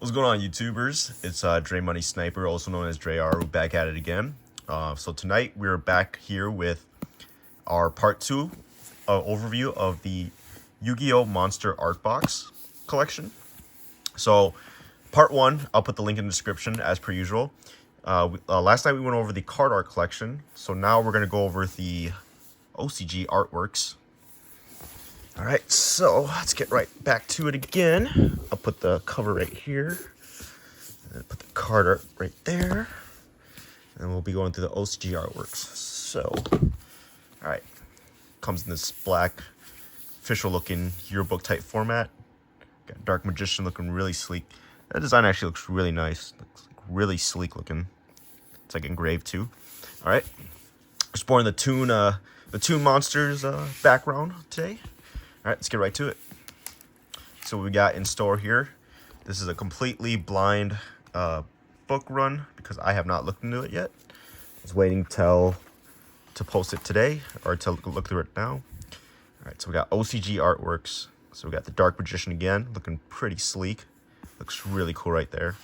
What's going on, YouTubers? It's DREMONEYSNIPER, also known as DreAru, back at it again. So tonight we're back here with our part 2 overview of the Yu-Gi-Oh! Monster Art Box collection. So part 1, I'll put the link in the description as per usual. Last night we went over the card art collection, so now we're going to go over the OCG artworks. Alright, so let's get right back to it again. I'll put the cover right here. And put the card art right there. And we'll be going through the OCG artworks. So, alright. Comes in this black, official looking yearbook type format. Got Dark Magician looking really sleek. That design actually looks really nice. Looks like really sleek looking. It's like engraved too. Alright. Exploring the Toon Monsters background today. Alright, let's get right to it. So what we got in store here. This is a completely blind book run because I have not looked into it yet. I was waiting to post it today or to look through it now. Alright, so we got OCG artworks. So we got the Dark Magician again, looking pretty sleek. Looks really cool right there.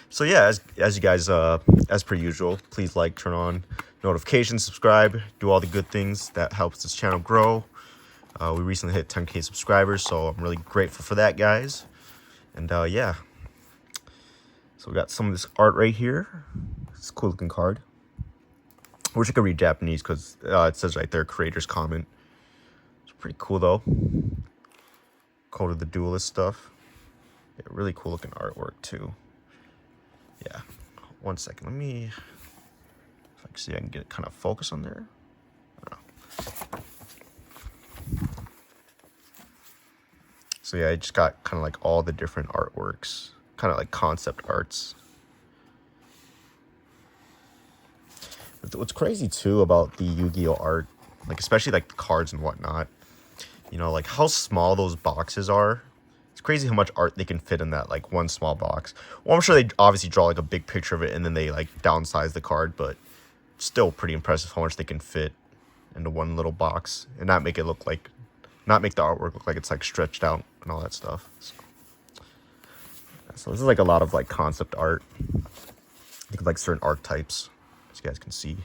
So yeah, as you guys, as per usual, please like, turn on notifications, subscribe, do all the good things that helps this channel grow. We recently hit 10K subscribers, so I'm really grateful for that, guys. And yeah, so we got some of this art right here. It's a cool looking card. I wish I could read Japanese because it says right there, creator's comment. It's pretty cool though. Code of the Duelist stuff. Yeah, really cool looking artwork too. Yeah, one second, let me, if I can see, I can get it kind of focus on there. I don't know. So yeah, I just got kind of like all the different artworks, kind of like concept arts. What's crazy too about the Yu-Gi-Oh! Art, like especially like the cards and whatnot, you know, like how small those boxes are. It's crazy how much art they can fit in that like one small box. Well, I'm sure they obviously draw like a big picture of it and then they like downsize the card, but still pretty impressive how much they can fit into one little box and not make it look like, not make the artwork look like it's like stretched out and all that stuff. So this is like a lot of like concept art. You could like certain archetypes, as you guys can see.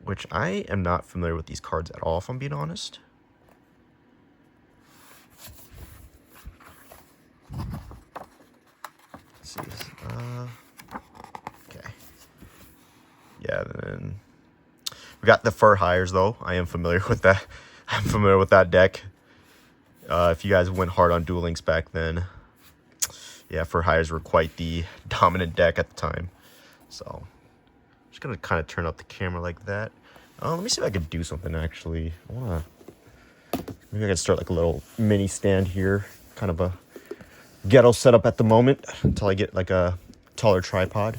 Which I am not familiar with these cards at all, if I'm being honest. Let's see. Okay. Yeah, then we got the Fur Hires though. I am familiar with that. I'm familiar with that deck. If you guys went hard on Duel Links back then, yeah, Fur Hires were quite the dominant deck at the time. So, I'm just gonna kind of turn up the camera like that. Let me see if I could do something actually. Maybe I could start like a little mini stand here, kind of a ghetto setup at the moment until I get like a taller tripod.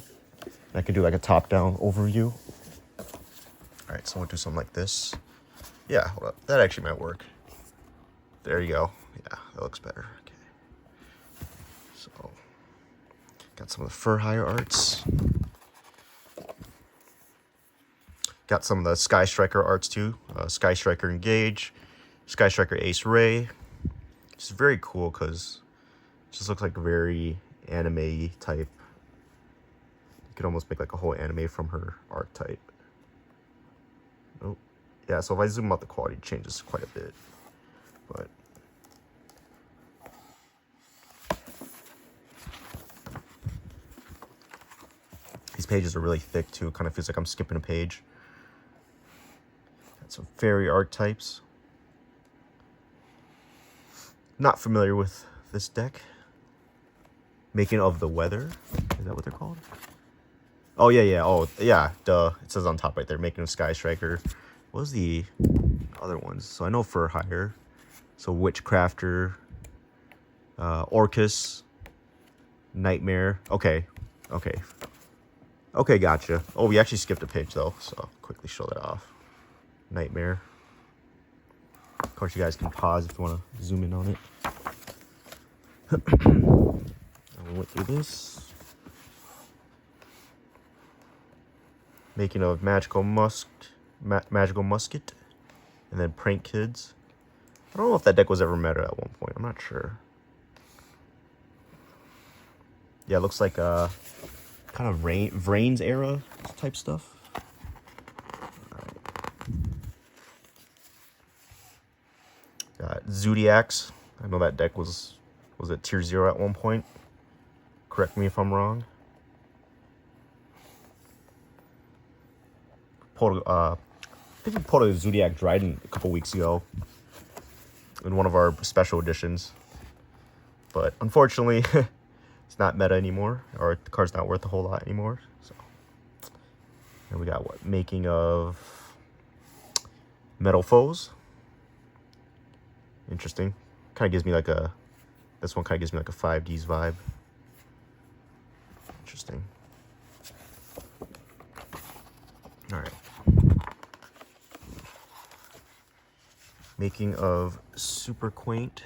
I can do like a top-down overview. All right, so we'll do something like this. Yeah, hold up. That actually might work. There you go. Yeah, that looks better. Okay. So, got some of the Fur Hire arts. Got some of the Sky Striker arts too. Sky Striker Engage, Sky Striker Ace Ray. It's very cool because it just looks like a very anime type. You could almost make like a whole anime from her archetype. Oh, yeah, so if I zoom out, the quality changes quite a bit. But these pages are really thick too. It kind of feels like I'm skipping a page. Got some fairy archetypes. Not familiar with this deck. Making of the Weather. Is that what they're called? Oh, yeah. Oh, yeah. Duh. It says on top right there. Making of Sky Striker. What was the other ones? So I know Fur Hire. So Witchcrafter. Orcus. Nightmare. Okay, gotcha. Oh, we actually skipped a page though. So I'll quickly show that off. Nightmare. Of course, you guys can pause if you want to zoom in on it. We went through this. Making of Magical Musket, and then Prank Kids. I don't know if that deck was ever meta at one point. I'm not sure. Yeah, it looks like kind of Vrain's era type stuff. Got Zodiacs. I know that deck was it tier 0 at one point? Correct me if I'm wrong. I think we pulled a Zodiac Dryden a couple weeks ago in one of our special editions. But unfortunately, it's not meta anymore, or the card's not worth a whole lot anymore. So, and we got what? Making of Metal Foes. Interesting. Kind of gives me like a... This one kind of gives me like a 5Ds vibe. Interesting. Alright. Making of Super Quaint.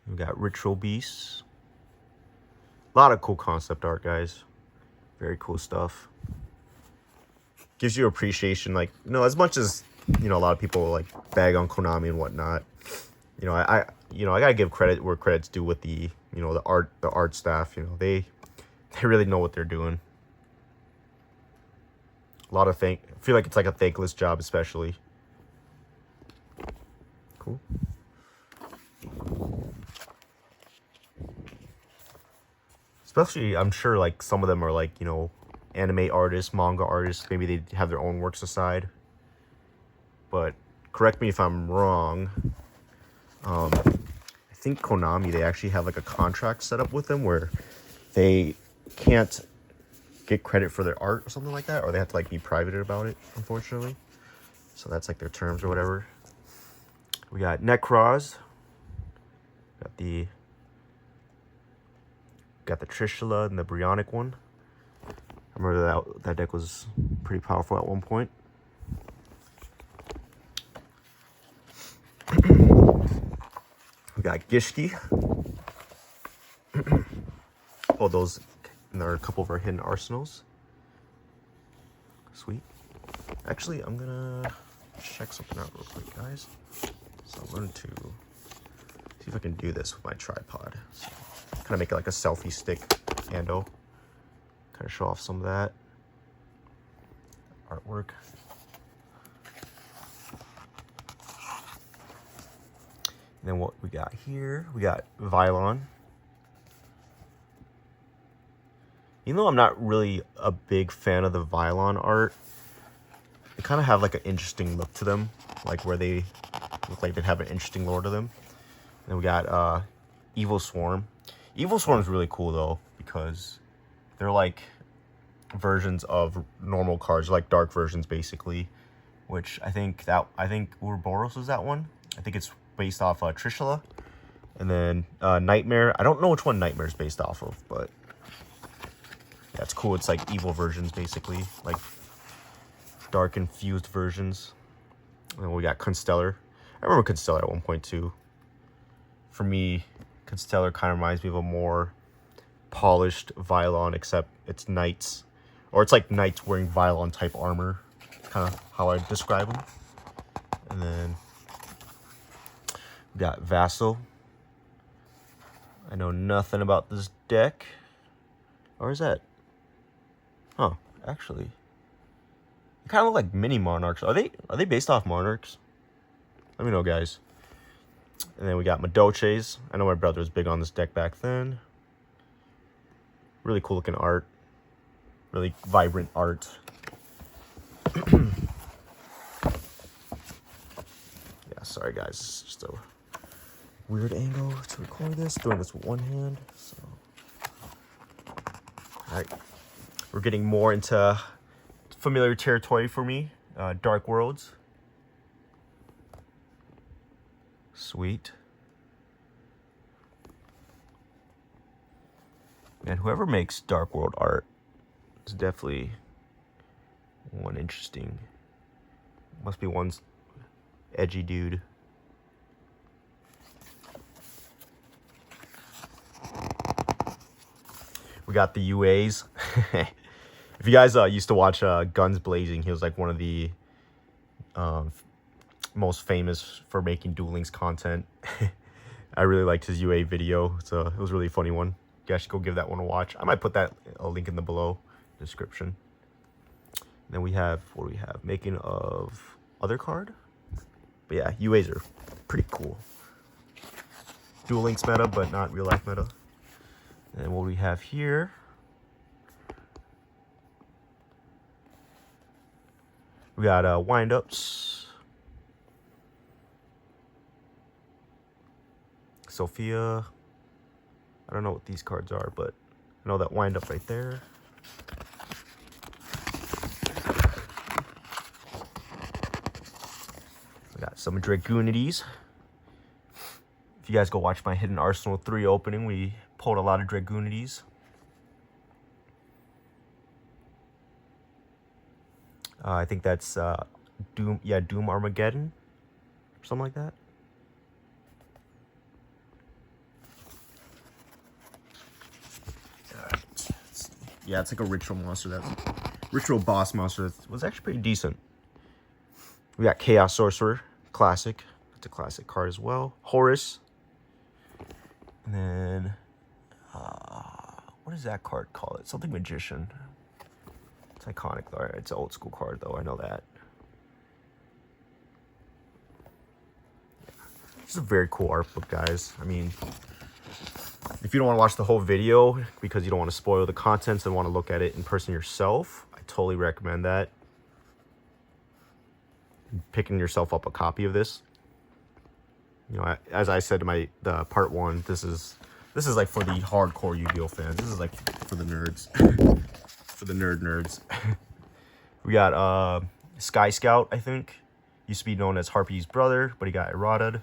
We got Ritual Beasts. A lot of cool concept art, guys. Very cool stuff. Gives you appreciation, like, you know, as much as, you know, a lot of people like bag on Konami and whatnot. You know, I gotta give credit where credit's due with the, you know, the art staff. You know, they really know what they're doing. A lot of I feel like it's like a thankless job, especially. Cool. Especially, I'm sure, like, some of them are, like, you know, anime artists, manga artists. Maybe they have their own works aside. But correct me if I'm wrong. I think Konami, they actually have, like, a contract set up with them where they can't get credit for their art or something like that. Or they have to, like, be private about it, unfortunately. So that's, like, their terms or whatever. We got Necroz. Got the Trishula and the Brionic one. I remember that deck was pretty powerful at one point. We got Gishki. Oh, those, and there are a couple of our hidden arsenals. Sweet. Actually, I'm gonna check something out real quick, guys. So I'm going to see if I can do this with my tripod. So, kind of make it like a selfie stick handle. Kind of show off some of that artwork. And then what we got here, we got Vylon. Even though I'm not really a big fan of the Vylon art, they kind of have like an interesting look to them, like where they look like they have an interesting lore to them. And then we got Evil Swarm. Evil Swarm is really cool though, because they're like versions of normal cards, like dark versions basically. Which I think Ouroboros was that one. I think it's based off Trishula. And then Nightmare. I don't know which one Nightmare is based off of, but that's cool. It's like evil versions basically, like dark infused versions. And then we got Constellar. I remember Constellar at one point too. For me, Constellar kind of reminds me of a more polished Vylon, except it's knights. Or it's like knights wearing Vylon type armor. That's kind of how I describe them. And then we got Vassal. I know nothing about this deck. Or is that? Huh, actually. They kind of look like mini Monarchs. Are they based off Monarchs? Let me know, guys. And then we got Madoches. I know my brother was big on this deck back then. Really cool looking art. Really vibrant art. Yeah, sorry guys. It's just a weird angle to record this. Doing this with one hand. So, alright. We're getting more into familiar territory for me. Dark Worlds. Sweet. And whoever makes Dark World art is definitely one interesting. Must be one edgy dude. We got the UAs. If you guys used to watch Guns Blazing, he was like one of the most famous for making Duel Links content. I really liked his UA video. It was a really funny one. You guys should go give that one a watch. I might put that a link in the below description. And then we have, what do we have? Making of other card. But yeah, UAs are pretty cool. Duel Links meta, but not real life meta. And what we have here. We got wind-ups. Sophia. I don't know what these cards are, but I know that wind-up right there. We got some Dragoonities. If you guys go watch my Hidden Arsenal 3 opening, we pulled a lot of Dragoonities. I think that's Doom Armageddon, or something like that. Yeah, it's like a ritual monster. That's ritual boss monster. That was actually pretty decent. We got Chaos Sorcerer, classic. It's a classic card as well. Horus. And then, what is that card called? It's something Magician. It's iconic though. It's an old school card though. I know that. This is a very cool art book, guys. I mean, if you don't want to watch the whole video because you don't want to spoil the contents and want to look at it in person yourself, I totally recommend that. Picking yourself up a copy of this. You know, as I said in the part 1, this is like for the hardcore Yu-Gi-Oh fans. This is like for the nerds. For the nerds. We got Sky Scout, I think. Used to be known as Harpy's brother, but he got eroded.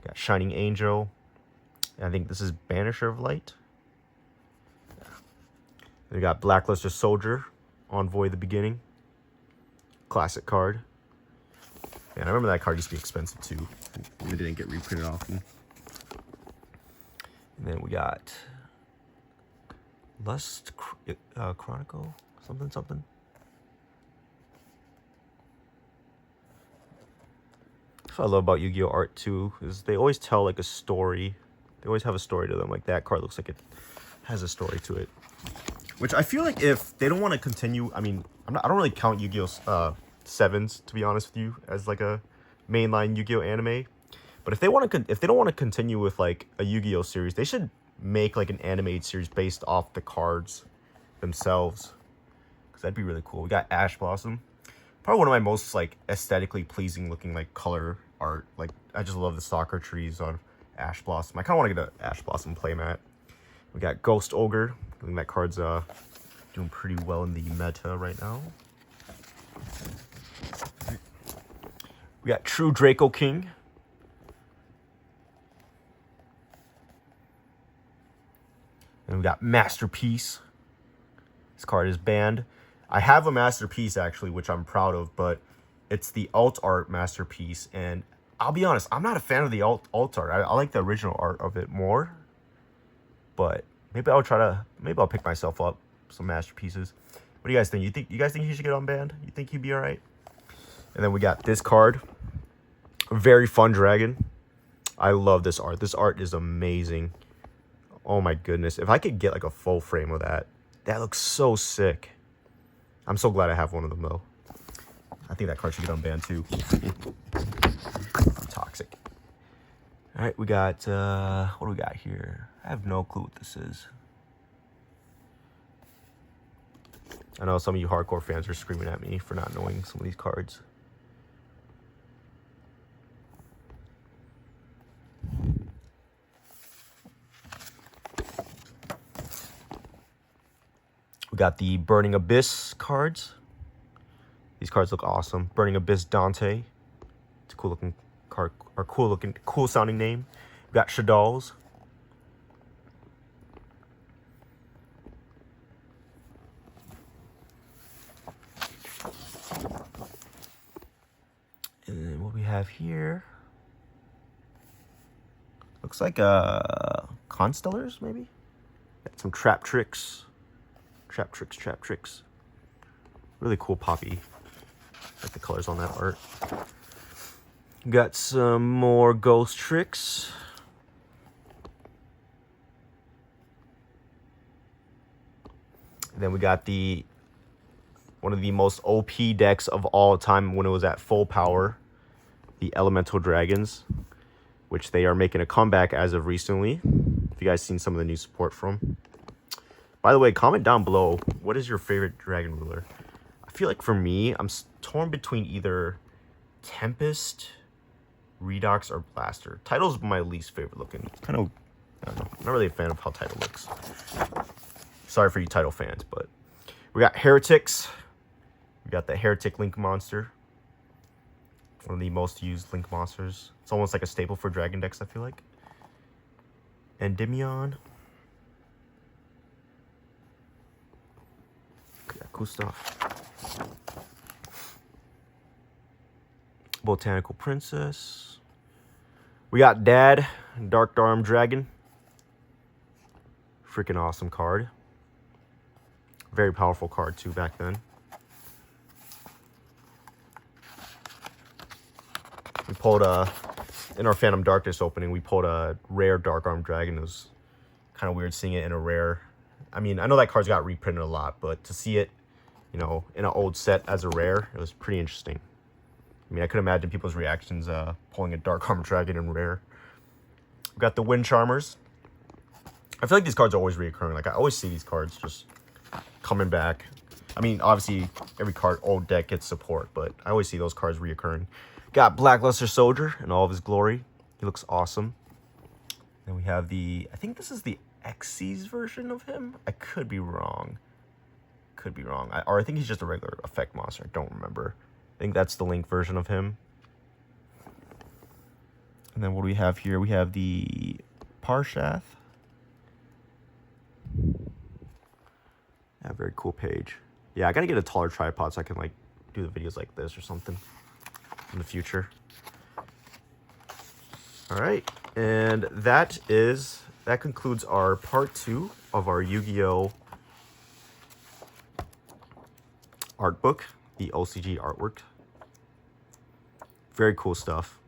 Got Shining Angel. I think this is Banisher of Light. We got Blackluster Soldier, Envoy the Beginning. Classic card. Man, I remember that card used to be expensive too. It didn't get reprinted often. And then we got Lust Chronicle, something. That's what I love about Yu-Gi-Oh art too, is they always tell like a story. They always have a story to them. Like that card looks like it has a story to it. Which I feel like if they don't want to continue, I mean, I don't really count Yu-Gi-Oh 7s, to be honest with you, as like a mainline Yu-Gi-Oh anime. But if they don't want to continue with like a Yu-Gi-Oh series, they should make like an animated series based off the cards themselves, because that'd be really cool. We got Ash Blossom, probably one of my most like aesthetically pleasing looking like color art. Like I just love the stalker trees on Ash Blossom. I kind of want to get an Ash Blossom playmat. We got Ghost Ogre. I think that card's doing pretty well in the meta right now. We got True Draco King. And we got Masterpiece. This card is banned. I have a Masterpiece actually, which I'm proud of, but it's the alt art Masterpiece. And I'll be honest, I'm not a fan of the alt art. I like the original art of it more. But maybe I'll pick myself up some Masterpieces. What do you guys think? You guys think he should get unbanned? You think he'd be all right? And then we got this card. A very fun dragon. I love this art. This art is amazing. Oh my goodness. If I could get like a full frame of that, that looks so sick. I'm so glad I have one of them though. I think that card should get unbanned too. Toxic. All right, we got, what do we got here? I have no clue what this is. I know some of you hardcore fans are screaming at me for not knowing some of these cards. We got the Burning Abyss cards. These cards look awesome. Burning Abyss Dante. It's a cool looking card, or cool sounding name. We got Shadalls. And then what we have here looks like Constellars, maybe. Got some Trap Tricks. Trap tricks. Really cool poppy. Like the colors on that art. Got some more ghost tricks. Then we got one of the most OP decks of all time when it was at full power, the Elemental Dragons, which they are making a comeback as of recently. If you guys seen some of the new support from. By the way, comment down below, what is your favorite dragon ruler? I feel like for me, I'm torn between either Tempest, Redox, or Blaster. Title's my least favorite looking. It's kind of, I don't know, I'm not really a fan of how Title looks. Sorry for you Title fans, but we got Heretics. We got the Heretic Link monster. One of the most used Link monsters. It's almost like a staple for Dragon decks, I feel like. Endymion. Yeah, cool stuff. Botanical Princess. We got Dad, Dark Arm Dragon. Freaking awesome card. Very powerful card too back then. We pulled in our Phantom Darkness opening, we pulled a rare Dark Arm Dragon. It was kind of weird seeing it in a rare. I mean, I know that card's got reprinted a lot, but to see it, you know, in an old set as a rare, it was pretty interesting. I mean, I could imagine people's reactions pulling a Dark Arm Dragon in rare. We got the Wind Charmers. I feel like these cards are always reoccurring. Like, I always see these cards just coming back. I mean, obviously, every card, old deck gets support, but I always see those cards reoccurring. Got Blackluster Soldier in all of his glory. He looks awesome. Then we have I think this is the Xyz version of him. I could be wrong. Or I think he's just a regular effect monster. I don't remember. I think that's the Link version of him. And then what do we have here? We have the Parshath. Yeah, very cool page. Yeah, I gotta get a taller tripod so I can like do the videos like this or something in the future. All right, and that concludes our part 2 of our Yu-Gi-Oh! Art book, the OCG artwork. Very cool stuff.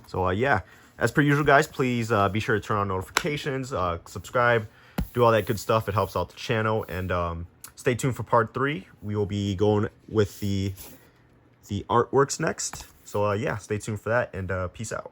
So yeah, as per usual, guys, please be sure to turn on notifications, subscribe, do all that good stuff. It helps out the channel, and stay tuned for part 3. We will be going with the artworks next. So yeah, stay tuned for that, and peace out.